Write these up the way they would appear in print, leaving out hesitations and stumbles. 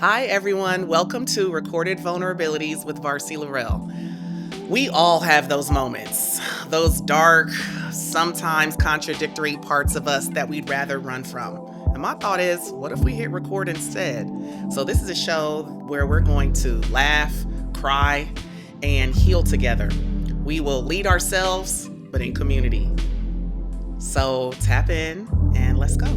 Hi, everyone. Welcome to Recorded Vulnerabilities with Varsey Laurelle. We all have those moments, those dark, sometimes contradictory parts of us that we'd rather run from. And my thought is, what if we hit record instead? So, this is a show where we're going to laugh, cry, and heal together. We will lead ourselves, but in community. So, tap in and let's go.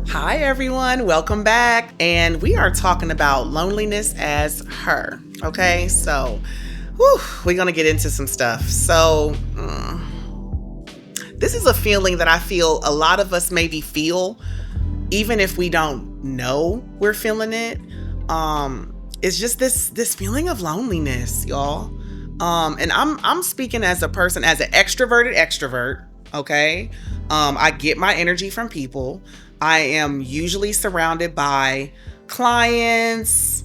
Hi, everyone. Welcome back. And we are talking about loneliness as her. Okay. So, we're going to get into some stuff. So, this is a feeling that I feel a lot of us maybe feel, even if we don't know we're feeling it. It's just this feeling of loneliness, y'all. And I'm speaking as a person, as an extroverted extrovert. Okay. I get my energy from people. I am usually surrounded by clients,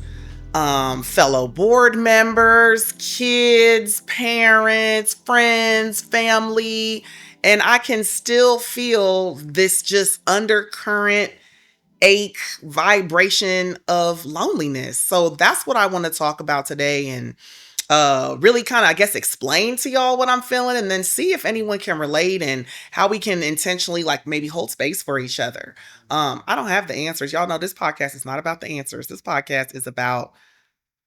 fellow board members, kids, parents, friends, family, and I can still feel this just undercurrent ache vibration of loneliness. So that's what I want to talk about today, and really kind of, I guess, explain to y'all what I'm feeling, and then see if anyone can relate and how we can intentionally, like, maybe hold space for each other. I don't have the answers. Y'all know this podcast is not about the answers. This podcast is about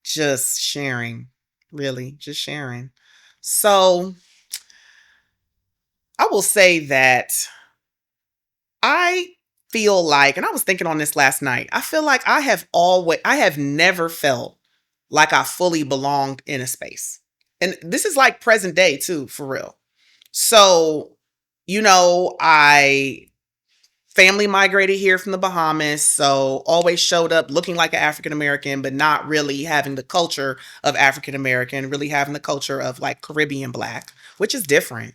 just sharing, really, just sharing. So I will say that I feel like, and I was thinking on this last night, I feel like I have never felt like I fully belonged in a space. And this is like present day too, for real. So, I family migrated here from the Bahamas, so always showed up looking like an African American, but not really having the culture of African American, really having the culture of like Caribbean Black, which is different.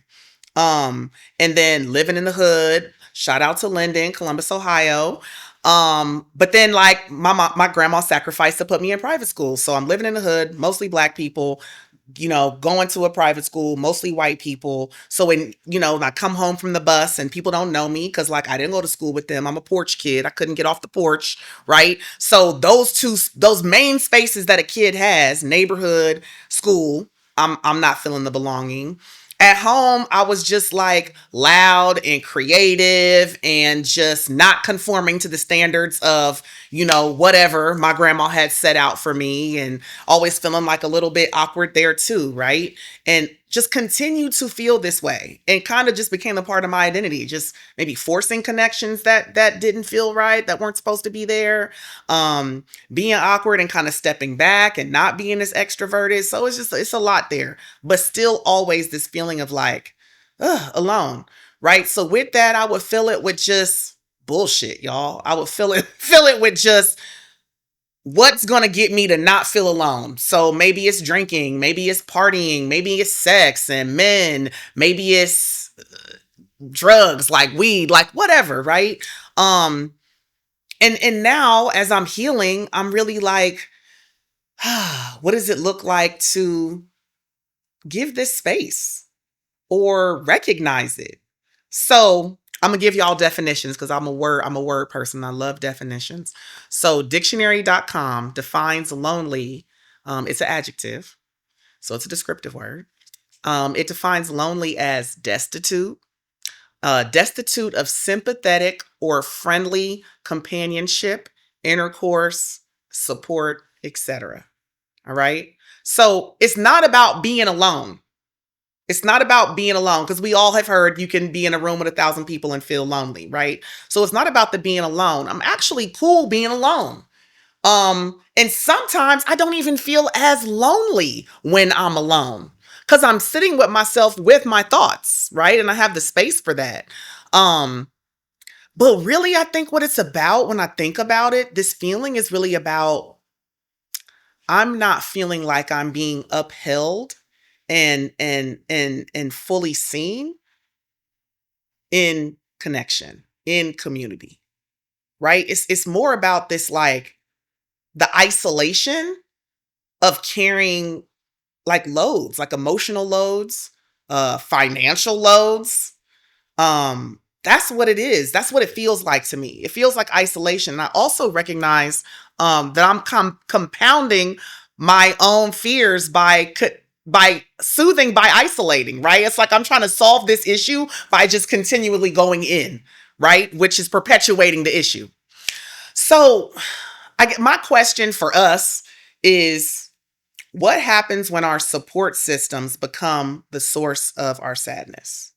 And then living in the hood, shout out to Linden, Columbus, Ohio. But then like my grandma sacrificed to put me in private school. So I'm living in the hood, mostly Black people, going to a private school, mostly white people. So when, I come home from the bus and people don't know me because like I didn't go to school with them. I'm a porch kid. I couldn't get off the porch, right? So those main spaces that a kid has, neighborhood, school, I'm not feeling the belonging. At home, I was just like loud and creative and just not conforming to the standards of, whatever my grandma had set out for me, and always feeling like a little bit awkward there too, right? And just continue to feel this way, and kind of just became a part of my identity, just maybe forcing connections that didn't feel right, that weren't supposed to be there, being awkward and kind of stepping back and not being as extroverted. So it's a lot there, but still always this feeling of like, alone, right? So with that, I would fill it with just bullshit, y'all. I would fill it with just what's going to get me to not feel alone. So maybe it's drinking, maybe it's partying, maybe it's sex and men, maybe it's drugs like weed, like whatever, right? And now as I'm healing, I'm really like, what does it look like to give this space or recognize it? So I'm gonna give y'all definitions because I'm a word person. I love definitions. So dictionary.com defines lonely. It's an adjective, so it's a descriptive word. It defines lonely as destitute, destitute of sympathetic or friendly companionship, intercourse, support, etc. All right. So it's not about being alone. It's not about being alone, because we all have heard you can be in a room with 1,000 people and feel lonely, right? So it's not about the being alone. I'm actually cool being alone. And sometimes I don't even feel as lonely when I'm alone, because I'm sitting with myself with my thoughts, right? And I have the space for that. But really, I think what it's about, when I think about it, this feeling is really about, I'm not feeling like I'm being upheld and fully seen in connection, in community, right? It's more about this, like, the isolation of carrying like loads, like emotional loads, financial loads, That's what it is. That's what it feels like to me. It feels like isolation. And I also recognize that I'm compounding my own fears by soothing, by isolating, right? It's like I'm trying to solve this issue by just continually going in, right? Which is perpetuating the issue. So my question for us is, what happens when our support systems become the source of our sadness?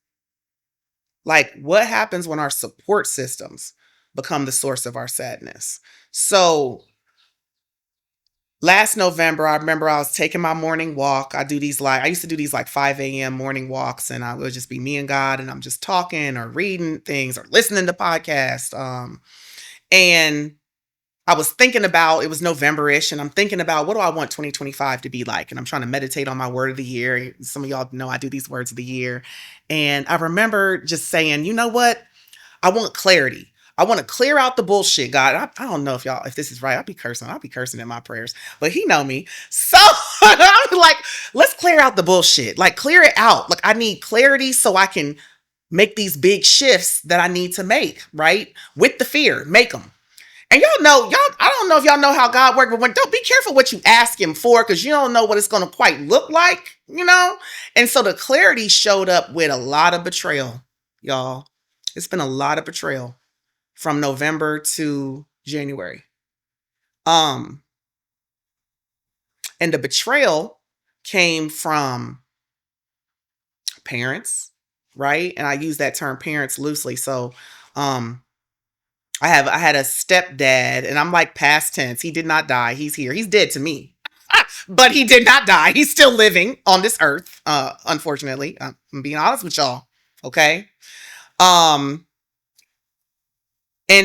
Like, what happens when our support systems become the source of our sadness? So, last November, I remember I was taking my morning walk. I used to do these like 5 a.m. morning walks, and I would just be me and God, and I'm just talking or reading things or listening to podcasts. And I was thinking about, it was November-ish, and I'm thinking about, what do I want 2025 to be like? And I'm trying to meditate on my word of the year. Some of y'all know I do these words of the year. And I remember just saying, you know what? I want clarity. I want to clear out the bullshit, God. I don't know if this is right. I'll be cursing in my prayers, but he know me. So I'm like, let's clear out the bullshit. Like, clear it out. Like, I need clarity so I can make these big shifts that I need to make, right? With the fear, make them. And I don't know if y'all know how God works, but don't be careful what you ask him for, because you don't know what it's going to quite look like, And so the clarity showed up with a lot of betrayal, y'all. It's been a lot of betrayal from November to January. And the betrayal came from parents, right? And I use that term parents loosely. So, I had a stepdad, and I'm like past tense. He did not die. He's here. He's dead to me. But he did not die. He's still living on this earth. Unfortunately. I'm being honest with y'all. Okay. And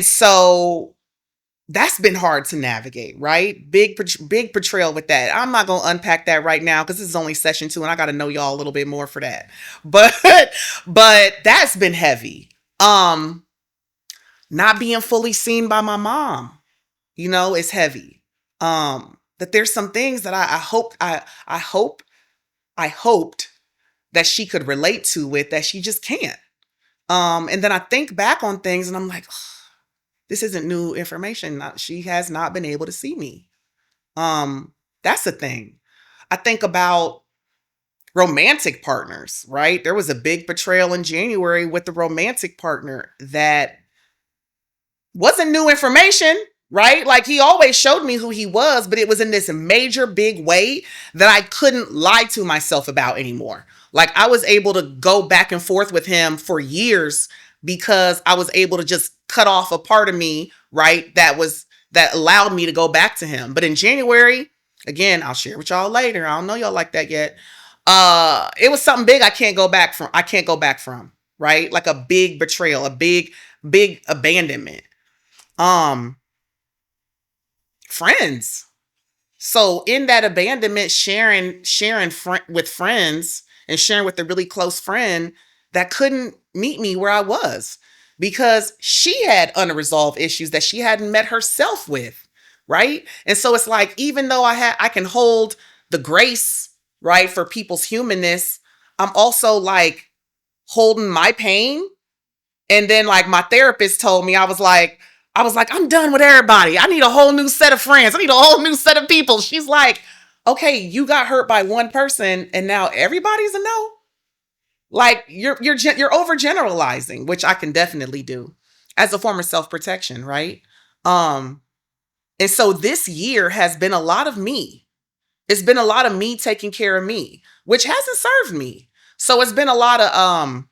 so that's been hard to navigate, right? Big betrayal with that. I'm not going to unpack that right now, because this is only session 2, and I got to know y'all a little bit more for that. But that's been heavy. Not being fully seen by my mom, is heavy. That there's some things that I hoped that she could relate to with, that she just can't. And then I think back on things and I'm like, this isn't new information. She has not been able to see me. That's the thing. I think about romantic partners, right? There was a big betrayal in January with the romantic partner that wasn't new information, right? Like, he always showed me who he was, but it was in this major big way that I couldn't lie to myself about anymore. Like, I was able to go back and forth with him for years because I was able to just cut off a part of me, right? That allowed me to go back to him. But in January, again, I'll share with y'all later. I don't know y'all like that yet. It was something big I can't go back from, right? Like a big betrayal, a big abandonment. Friends. So in that abandonment, sharing with friends and sharing with a really close friend that couldn't meet me where I was because she had unresolved issues that she hadn't met herself with, right? And so it's like, even though I can hold the grace, right, for people's humanness, I'm also like holding my pain. And then, like, my therapist told me, I was like, I'm done with everybody. I need a whole new set of friends. I need a whole new set of people. She's like, okay, you got hurt by one person and now everybody's a no. Like, you're overgeneralizing, which I can definitely do as a form of self-protection, right? And so this year has been a lot of me. It's been a lot of me taking care of me, which hasn't served me. So it's been a lot of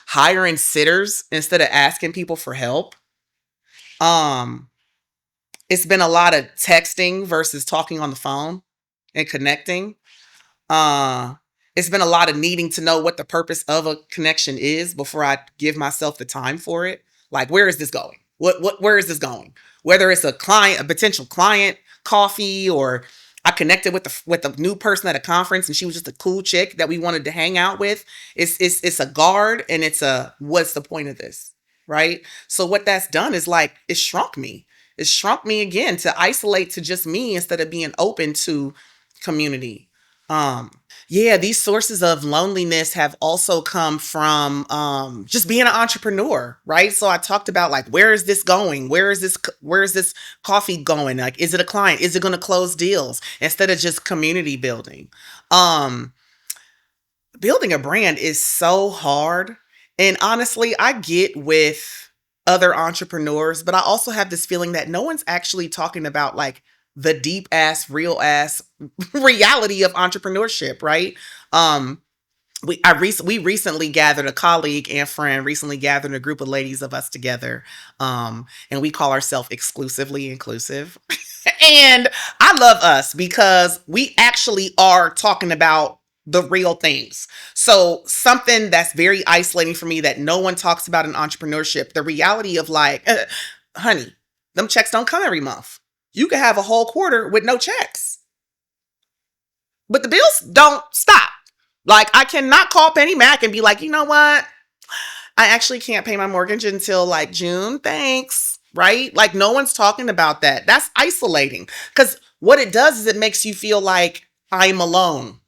hiring sitters instead of asking people for help. It's been a lot of texting versus talking on the phone and connecting. It's been a lot of needing to know what the purpose of a connection is before I give myself the time for it. Like, where is this going? Where is this going? Whether it's a potential client coffee, or I connected with a new person at a conference and she was just a cool chick that we wanted to hang out with. It's a guard, and what's the point of this? Right? So what that's done is, like, it shrunk me. It shrunk me again to isolate to just me instead of being open to community. Yeah, these sources of loneliness have also come from just being an entrepreneur, right? So I talked about like, where is this going? Where is this coffee going? Like, is it a client? Is it going to close deals instead of just community building? Um, Building a brand is so hard. And honestly, I get with other entrepreneurs, but I also have this feeling that no one's actually talking about like the deep ass, real ass reality of entrepreneurship, right? Um, we recently gathered a colleague and friend recently gathered a group of ladies of us together, and we call ourselves exclusively inclusive. And I love us because we actually are talking about the real things. So something that's very isolating for me that no one talks about in entrepreneurship, the reality of like, honey, them checks don't come every month. You could have a whole quarter with no checks, but the bills don't stop. Like, I cannot call Penny Mac and be like, you know what? I actually can't pay my mortgage until like June. Thanks. Right? Like, no one's talking about that. That's isolating. Because what it does is it makes you feel like I'm alone.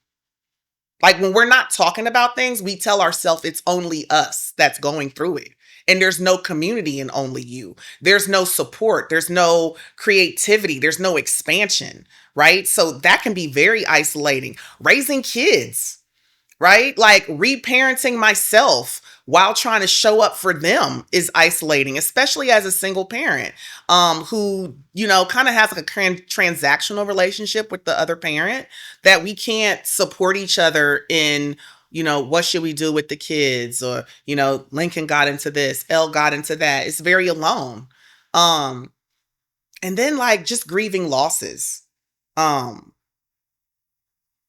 Like, when we're not talking about things, we tell ourselves it's only us that's going through it. And there's no community in only you. There's no support. There's no creativity. There's no expansion. Right? So that can be very isolating. Raising kids, right? Like reparenting myself while trying to show up for them is isolating, especially as a single parent who, you know, kind of has like a transactional relationship with the other parent, that we can't support each other in, you know, what should we do with the kids? Or, you know, Lincoln got into this, Elle got into that. It's very alone. Um, and then like just grieving losses. Um,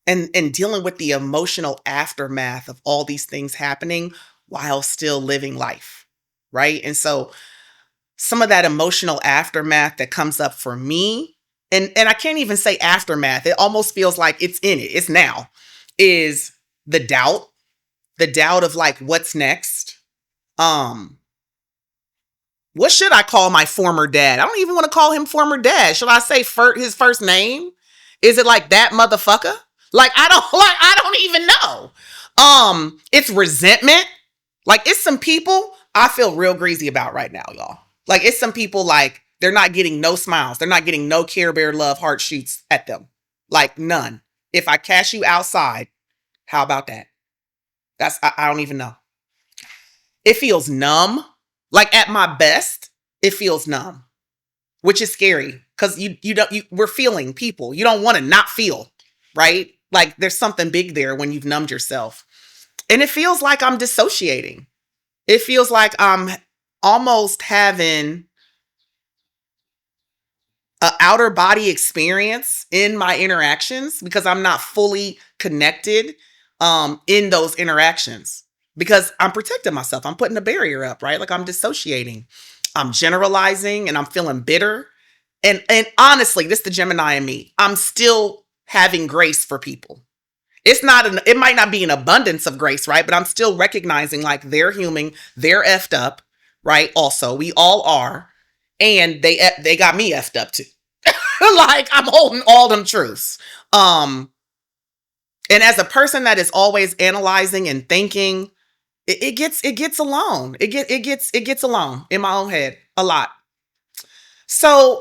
and dealing with the emotional aftermath of all these things happening while still living life, right? And so some of that emotional aftermath that comes up for me, and I can't even say aftermath, it almost feels like it's in it, it's now, is the doubt of like, what's next? um what should I call my former dad? I don't even want to call him former dad. Should I say his first name? Is it like that motherfucker? Like, I don't even know. It's resentment. Like, it's some people I feel real greasy about right now, y'all. Like, it's some people like they're not getting no smiles. They're not getting no Care Bear love heart shoots at them. Like, none. If I cash you outside, how about that? I don't even know. It feels numb. Like, at my best, it feels numb, which is scary because we're feeling people. You don't want to not feel, right? Like, there's something big there when you've numbed yourself. And it feels like I'm dissociating. It feels like I'm almost having an outer body experience in my interactions because I'm not fully connected in those interactions because I'm protecting myself. I'm putting a barrier up, right? Like, I'm dissociating. I'm generalizing and I'm feeling bitter. And honestly, this is the Gemini in me. I'm still having grace for people. It might not be an abundance of grace, right? But I'm still recognizing like they're human, they're effed up, right? Also, we all are. And they got me effed up too. Like, I'm holding all them truths. And as a person that is always analyzing and thinking, it gets alone. It gets alone in my own head a lot. So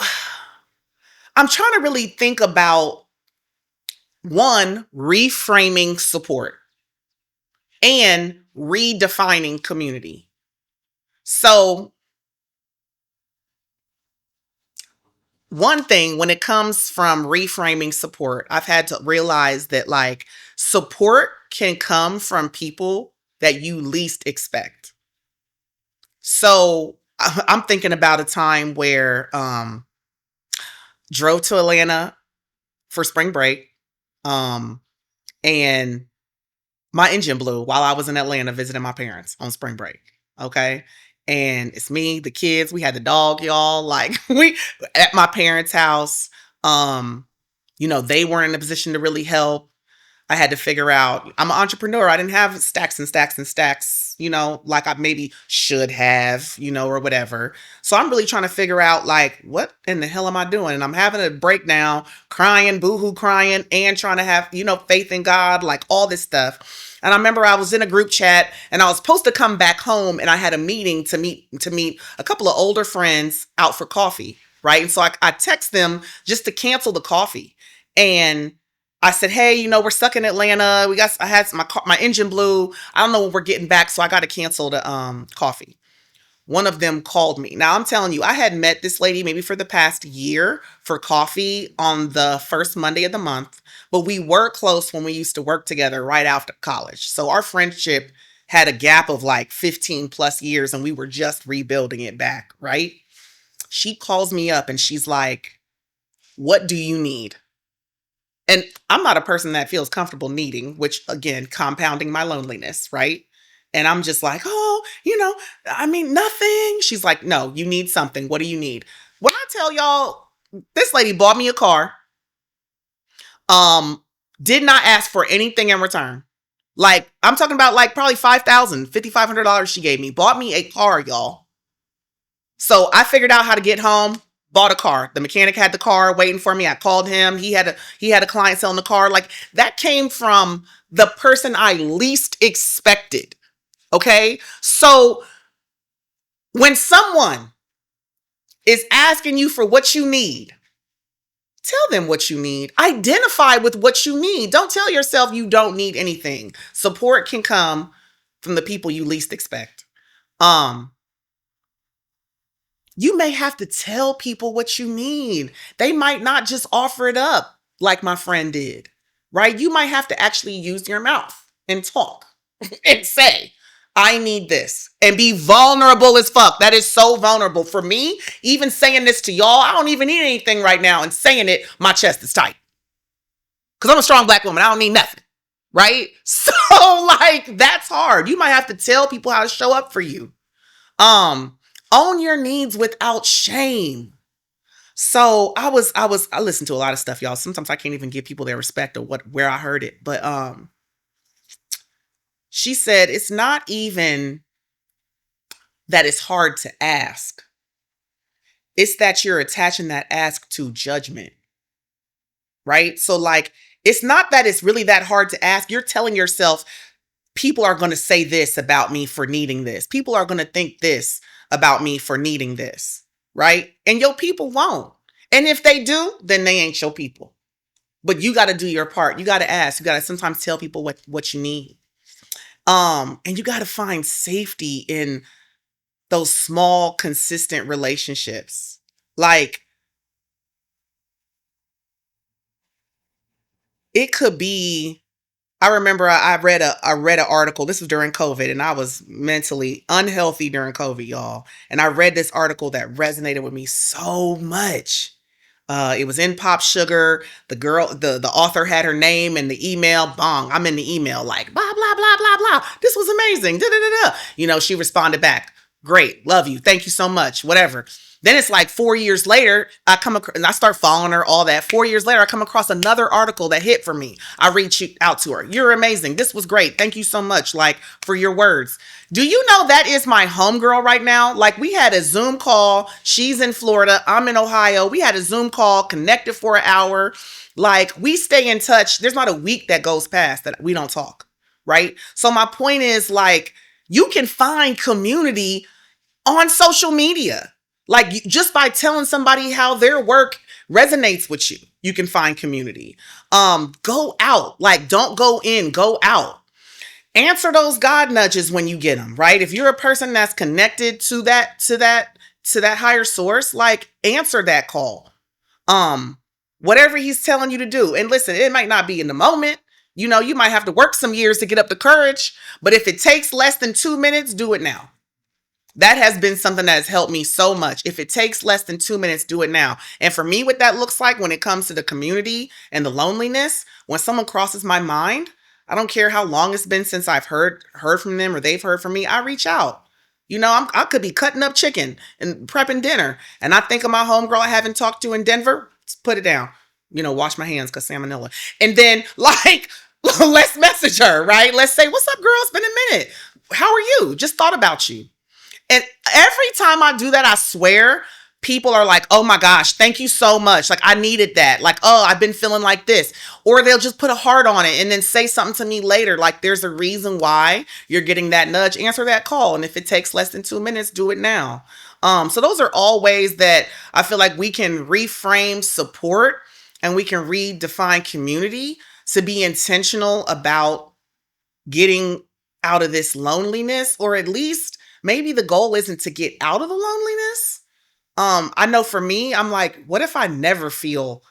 I'm trying to really think about one, reframing support and redefining community. So one thing, when it comes from reframing support, I've had to realize that like support can come from people that you least expect. So I'm thinking about a time where drove to Atlanta for spring break, um, and my engine blew while I was in Atlanta visiting my parents on spring break. Okay. And it's me, the kids, we had the dog, y'all. Like, we at my parents' house. Um, you know, they weren't in a position to really help. I had to figure out, I'm an entrepreneur. I didn't have stacks and stacks and stacks things, like I maybe should have, or whatever. So I'm really trying to figure out like, what in the hell am I doing? And I'm having a breakdown, crying, boohoo crying, and trying to have, faith in God, like all this stuff. And I remember I was in a group chat and I was supposed to come back home and I had a meeting to meet a couple of older friends out for coffee. Right. And so I text them just to cancel the coffee. And I said, hey, we're stuck in Atlanta. I had my engine blew. I don't know when we're getting back. So I got to cancel the coffee. One of them called me. Now I'm telling you, I had met this lady maybe for the past year for coffee on the first Monday of the month, but we were close when we used to work together right after college. So our friendship had a gap of like 15 plus years and we were just rebuilding it back, right? She calls me up and she's like, what do you need? And I'm not a person that feels comfortable needing, which again, compounding my loneliness, right? And I'm just like, oh, nothing. She's like, no, you need something. What do you need? When I tell y'all, this lady bought me a car, did not ask for anything in return. Like, I'm talking about like probably $5,000, $5,500 she gave me, bought me a car, y'all. So I figured out how to get home, bought a car. The mechanic had the car waiting for me. I called him. He had a client selling the car. Like, that came from the person I least expected. Okay. So when someone is asking you for what you need, tell them what you need. Identify with what you need. Don't tell yourself you don't need anything. Support can come from the people you least expect. You may have to tell people what you need. They might not just offer it up like my friend did, right? You might have to actually use your mouth and talk and say, I need this, and be vulnerable as fuck. That is so vulnerable. For me, even saying this to y'all, I don't even need anything right now, and saying it, my chest is tight. Because I'm a strong Black woman. I don't need nothing, right? So like, that's hard. You might have to tell people how to show up for you. Own your needs without shame. So I listened to a lot of stuff, y'all. Sometimes I can't even give people their respect or where I heard it. But she said it's not even that it's hard to ask. It's that you're attaching that ask to judgment. Right? So like, it's not that it's really that hard to ask. You're telling yourself, people are going to say this about me for needing this. People are going to think this about me for needing this, right? And your people won't. And if they do, then they ain't your people. But you got to do your part. You got to ask. You got to sometimes tell people what you need. And you got to find safety in those small, consistent relationships. Like, it could be, I remember I read an article. This was during COVID, and I was mentally unhealthy during COVID, y'all. And I read this article that resonated with me so much. It was in Pop Sugar. The girl, the author had her name and the email. Bong, I'm in the email like blah blah blah blah blah. This was amazing. Da, da, da, da. She responded back, great, love you, thank you so much, whatever. Then it's like 4 years later, I come across, and I start following her, all that. 4 years later, I come across another article that hit for me. I reach out to her. You're amazing. This was great. Thank you so much, like, for your words. Do you know that is my homegirl right now? Like, we had a Zoom call. She's in Florida. I'm in Ohio. We had a Zoom call, connected for an hour. Like, we stay in touch. There's not a week that goes past that we don't talk, right? So my point is, like, you can find community on social media. Like, just by telling somebody how their work resonates with you, you can find community. Go out. Like, don't go in, go out. Answer those God nudges when you get them, right? If you're a person that's connected to that higher source, like, answer that call. Whatever he's telling you to do. And listen, it might not be in the moment. You might have to work some years to get up the courage, but if it takes less than 2 minutes, do it now. That has been something that has helped me so much. If it takes less than 2 minutes, do it now. And for me, what that looks like when it comes to the community and the loneliness, when someone crosses my mind, I don't care how long it's been since I've heard from them or they've heard from me, I reach out. I could be cutting up chicken and prepping dinner, and I think of my homegirl I haven't talked to in Denver, put it down. Wash my hands because salmonella. And then, like, let's message her, right? Let's say, what's up, girl? It's been a minute. how are you? Just thought about you. And every time I do that, I swear, people are like, oh my gosh, thank you so much. Like, I needed that. Like, oh, I've been feeling like this. Or they'll just put a heart on it and then say something to me later. Like, there's a reason why you're getting that nudge. Answer that call. And if it takes less than 2 minutes, do it now. So those are all ways that I feel like we can reframe support and we can redefine community to be intentional about getting out of this loneliness, or at least maybe the goal isn't to get out of the loneliness. I know for me, I'm like, what if I never feel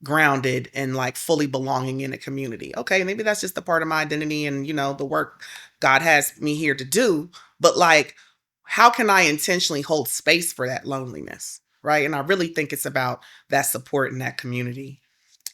grounded and like fully belonging in a community? Okay, maybe that's just a part of my identity and, the work God has me here to do. But like, how can I intentionally hold space for that loneliness? Right. And I really think it's about that support in that community.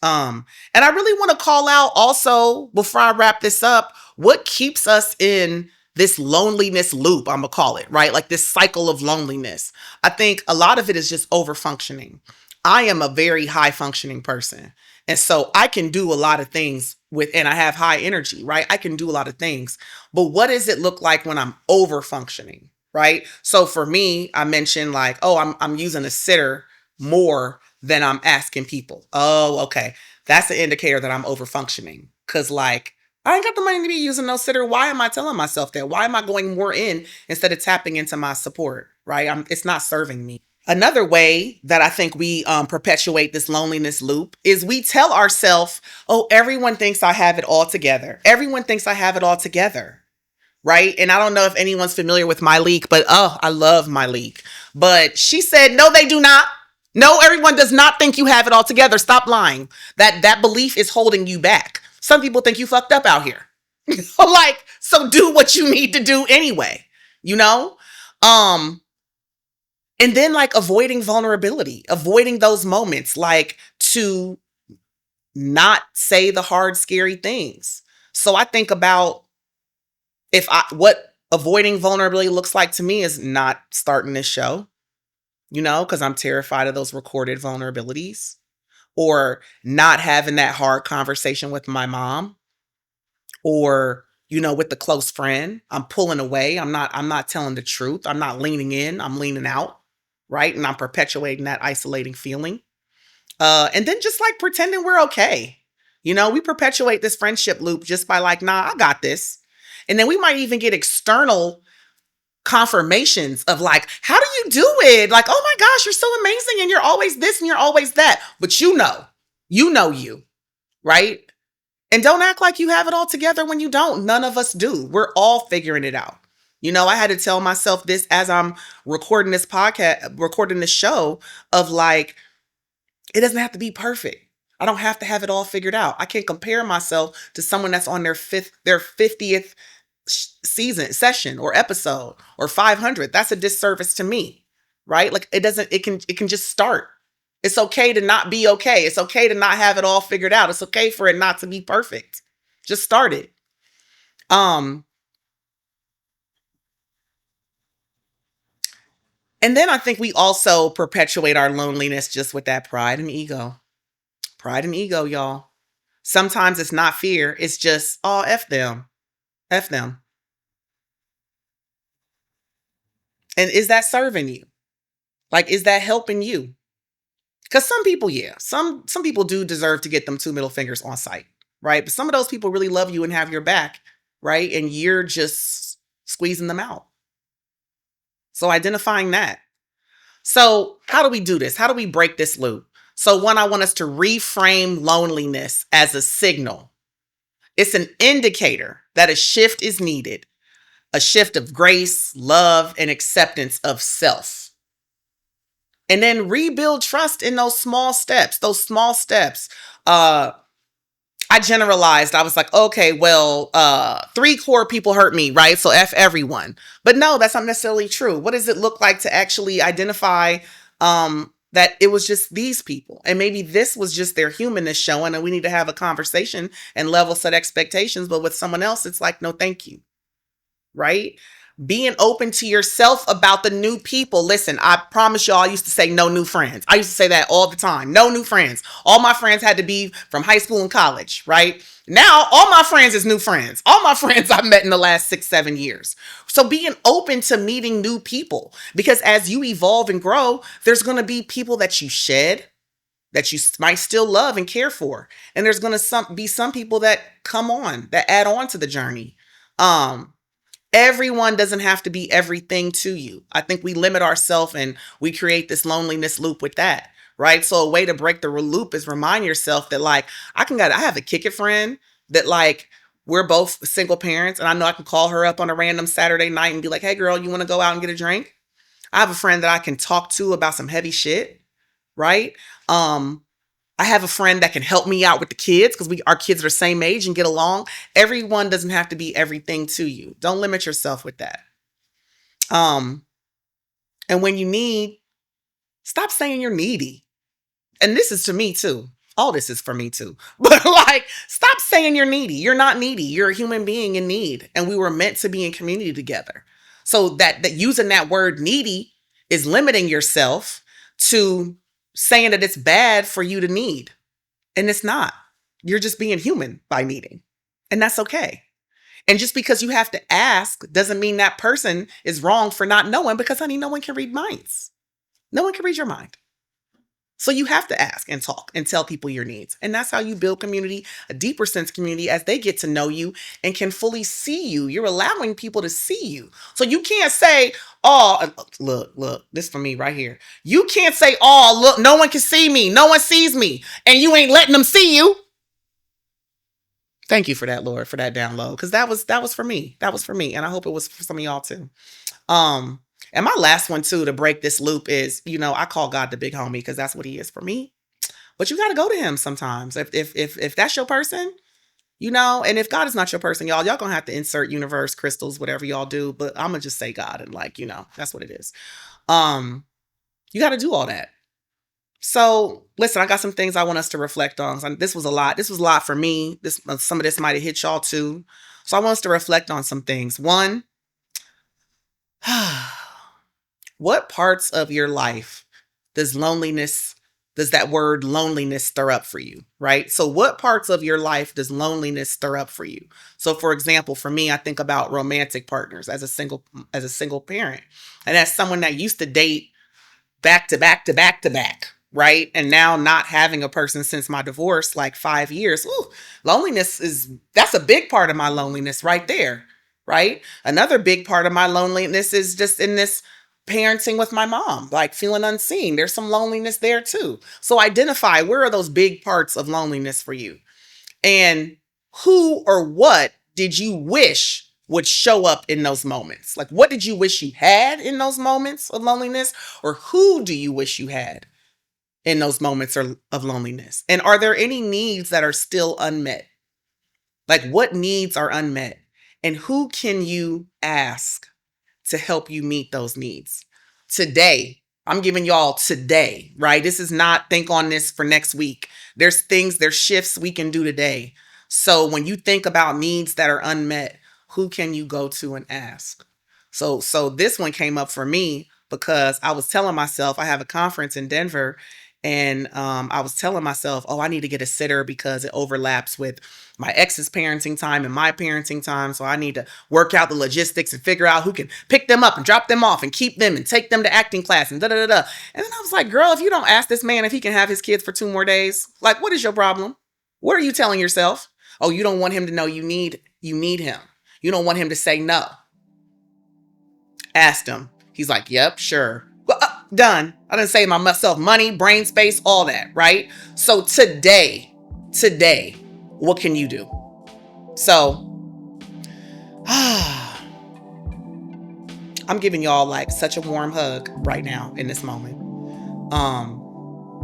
And I really want to call out also, before I wrap this up, what keeps us in this loneliness loop, I'm gonna call it, right? Like this cycle of loneliness. I think a lot of it is just over functioning. I am a very high functioning person. And so I can do a lot of things and I have high energy, right? I can do a lot of things. But what does it look like when I'm over functioning, right? So for me, I mentioned like, oh, I'm using a sitter more than I'm asking people. Oh, okay. That's an indicator that I'm over functioning. Cause like, I ain't got the money to be using no sitter. Why am I telling myself that? Why am I going more in instead of tapping into my support, right? It's not serving me. Another way that I think we perpetuate this loneliness loop is we tell ourselves, oh, everyone thinks I have it all together. Everyone thinks I have it all together, right? And I don't know if anyone's familiar with Myleik, but I love Myleik. But she said, no, they do not. No, everyone does not think you have it all together. Stop lying. That belief is holding you back. Some people think you fucked up out here. Like, so do what you need to do anyway, you know? And then like avoiding vulnerability, avoiding those moments, like to not say the hard, scary things. So I think about what avoiding vulnerability looks like to me is not starting this show, because I'm terrified of those recorded vulnerabilities, or not having that hard conversation with my mom, or with the close friend. I'm pulling away. I'm not telling the truth. I'm not leaning in. I'm leaning out, right? And I'm perpetuating that isolating feeling. And then just like pretending we're okay. We perpetuate this friendship loop just by like, nah, I got this. And then we might even get external confirmations of like, how do you do it? Like, oh my gosh, you're so amazing and you're always this and you're always that. But you, right? And don't act like you have it all together when you don't. None of us do. We're all figuring it out. I had to tell myself this as I'm recording this podcast, recording this show, of like, it doesn't have to be perfect. I don't have to have it all figured out. I can't compare myself to someone that's on their 50th session or episode or 500. That's a disservice to me, right? Like it can just start. It's okay to not be okay. It's okay to not have it all figured out. It's okay for it not to be perfect. Just start it. And then I think we also perpetuate our loneliness just with that pride and ego. Pride and ego, y'all. Sometimes it's not fear. It's just, oh, F them. F them. And is that serving you? Like, is that helping you? Because some people, yeah, some people do deserve to get them 2 middle fingers on sight, right? But some of those people really love you and have your back, right? And you're just squeezing them out. So identifying that. So how do we do this? How do we break this loop? So one, I want us to reframe loneliness as a signal. It's an indicator that a shift is needed, a shift of grace, love, and acceptance of self. And then rebuild trust in those small steps. I generalized. I was like, okay, well, 3 core people hurt me, right? So F everyone. But no, that's not necessarily true. What does it look like to actually identify that it was just these people? And maybe this was just their humanness showing, and we need to have a conversation and level set expectations. But with someone else, it's like, no, thank you, right? Being open to yourself about the new people. Listen, I promise y'all, I used to say no new friends. I used to say that all the time. No new friends. All my friends had to be from high school and college, right? Now, all my friends is new friends. All my friends I've met in the last 6-7 years. So being open to meeting new people, because as you evolve and grow, there's going to be people that you shed, that you might still love and care for. And there's going to be some people that come on, that add on to the journey. Everyone doesn't have to be everything to you. I think we limit ourselves and we create this loneliness loop with that, right? So a way to break the loop is remind yourself that like, I have a kick it friend that like, we're both single parents and I know I can call her up on a random Saturday night and be like, hey girl, you want to go out and get a drink? I have a friend that I can talk to about some heavy shit, right? I have a friend that can help me out with the kids because our kids are the same age and get along. Everyone doesn't have to be everything to you. Don't limit yourself with that. And when you need, stop saying you're needy. And this is to me too. All this is for me too. But like, stop saying you're needy. You're not needy. You're a human being in need. And we were meant to be in community together. So that using that word needy is limiting yourself to saying that it's bad for you to need. And it's not. You're just being human by needing. And that's okay. And just because you have to ask doesn't mean that person is wrong for not knowing, because honey, no one can read minds. No one can read your mind. So you have to ask and talk and tell people your needs. And that's how you build community, a deeper sense of community, as they get to know you and can fully see you. You're allowing people to see you. So you can't say, oh, look, this for me right here. You can't say, oh, look, no one can see me. No one sees me. And you ain't letting them see you. Thank you for that, Lord, for that download. Because that was for me. That was for me. And I hope it was for some of y'all too. And my last one too, to break this loop is, I call God the big homie because that's what he is for me. But you got to go to him sometimes. If that's your person, and if God is not your person, y'all going to have to insert universe, crystals, whatever y'all do. But I'm going to just say God and that's what it is. You got to do all that. So listen, I got some things I want us to reflect on. This was a lot. This was a lot for me. Some of this might have hit y'all too. So I want us to reflect on some things. One, what parts of your life does that word loneliness stir up for you, right? So what parts of your life does loneliness stir up for you? So for example, for me, I think about romantic partners as a single parent. And as someone that used to date back to back to back to back, right? And now not having a person since my divorce, like 5 years, loneliness that's a big part of my loneliness right there, right? Another big part of my loneliness is just in this parenting with my mom, like feeling unseen. There's some loneliness there too. So identify, where are those big parts of loneliness for you? And who or what did you wish would show up in those moments? Like, what did you wish you had in those moments of loneliness? Or who do you wish you had in those moments of loneliness? And are there any needs that are still unmet? Like, what needs are unmet? And who can you ask to help you meet those needs? Today, I'm giving y'all today, right? This is not think on this for next week. There's shifts we can do today. So when you think about needs that are unmet, who can you go to and ask? So this one came up for me because I was telling myself, I have a conference in Denver, and I was telling myself, I need to get a sitter because it overlaps with my ex's parenting time and my parenting time. So I need to work out the logistics and figure out who can pick them up and drop them off and keep them and take them to acting class and da-da-da-da. And then I was like, girl, if you don't ask this man if he can have his kids for 2 more days, like, what is your problem? What are you telling yourself? Oh, you don't want him to know you need him. You don't want him to say no. Asked him. He's like, yep, sure. Well, done. I didn't save myself money, brain space, all that, right? So today, what can you do? So, I'm giving y'all like such a warm hug right now in this moment.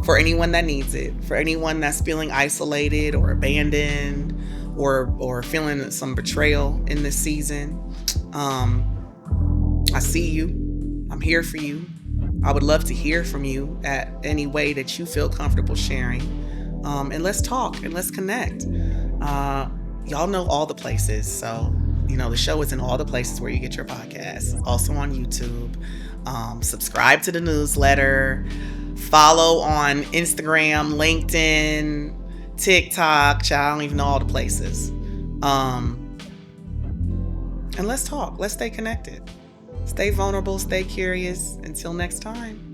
For anyone that needs it, for anyone that's feeling isolated or abandoned or feeling some betrayal in this season, I see you. I'm here for you. I would love to hear from you at any way that you feel comfortable sharing. And let's talk and let's connect. Y'all know all the places. So The show is in all the places where you get your podcasts, also on YouTube. Subscribe to the newsletter. Follow on Instagram, LinkedIn, TikTok. I don't even know all the places. And let's talk. Let's stay connected. Stay vulnerable. Stay curious. Until next time.